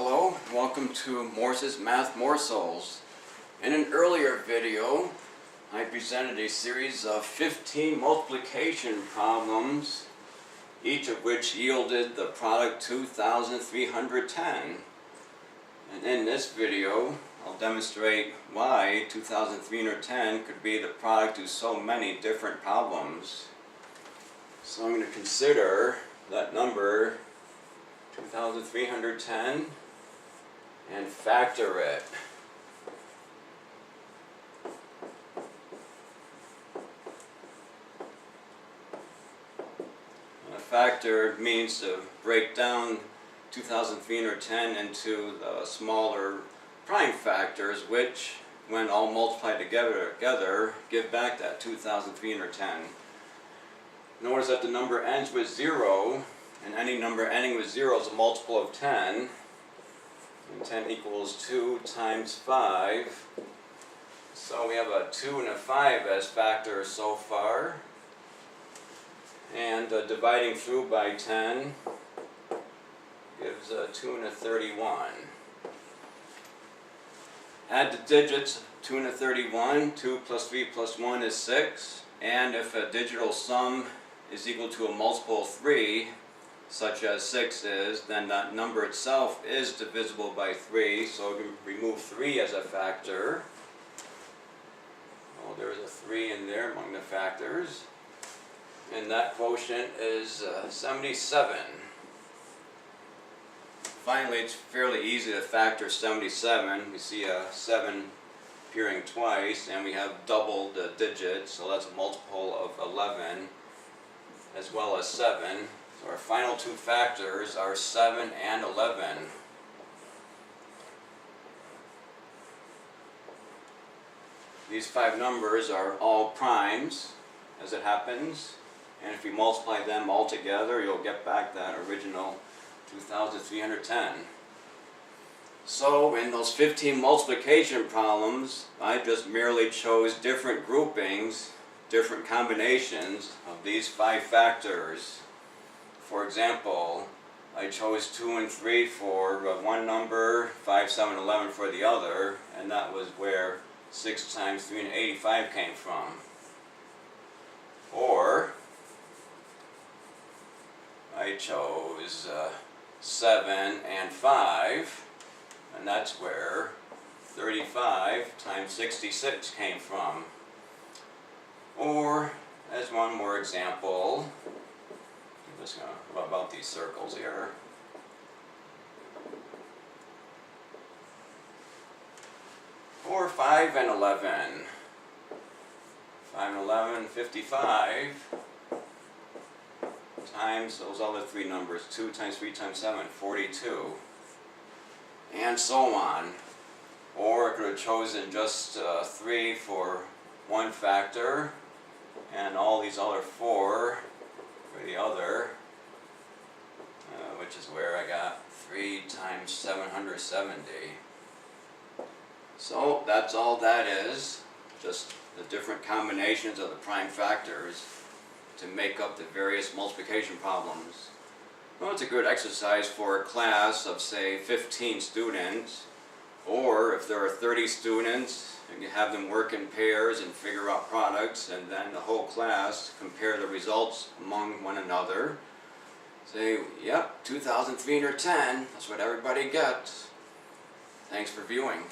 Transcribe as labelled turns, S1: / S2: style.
S1: Hello, welcome to Morse's Math Morsels. In an earlier video, I presented a series of 15 multiplication problems, each of which yielded the product 2,310. And in this video, I'll demonstrate why 2,310 could be the product of so many different problems. So I'm going to consider that number 2,310 and factor it. A factor means to break down 2,310 into the smaller prime factors, which, when all multiplied together, give back that 2,310. Notice that the number ends with 0, and any number ending with 0 is a multiple of 10. And 10 equals 2 times 5. So we have a 2 and a 5 as factors so far. And dividing through by 10 gives a 2 and a 31. Add the digits, 2 and a 31. 2 plus 3 plus 1 is 6. And if a digital sum is equal to a multiple of 3, such as 6 is, then that number itself is divisible by 3, so we can remove 3 as a factor. Oh, there's a 3 in there among the factors. And that quotient is 77. Finally, it's fairly easy to factor 77. We see a 7 appearing twice, and we have doubled the digits, so that's a multiple of 11, as well as 7. So our final two factors are 7 and 11. These 5 numbers are all primes, as it happens, and if you multiply them all together, you'll get back that original 2,310. So in those 15 multiplication problems, I just merely chose different groupings, different combinations of these 5 factors. For example, I chose 2 and 3 for one number, 5, 7, 11 for the other, and that was where 6 times 3 and 85 came from. Or I chose 7 and 5, and that's where 35 times 66 came from. Or, as one more example, what about these circles here? Or 5 and 11. 5 and 11, 55 times those other 3 numbers. 2 times 3 times 7, 42. And so on. Or I could have chosen just 3 for one factor, and all these other 4 for the other, which is where I got 3 times 770. So that's all that is, just the different combinations of the prime factors to make up the various multiplication problems. Well, it's a good exercise for a class of, say, 15 students, or if there are 30 students, you can have them work in pairs and figure out products, and then the whole class compare the results among one another. Say, yep, 2,310, that's what everybody gets. Thanks for viewing.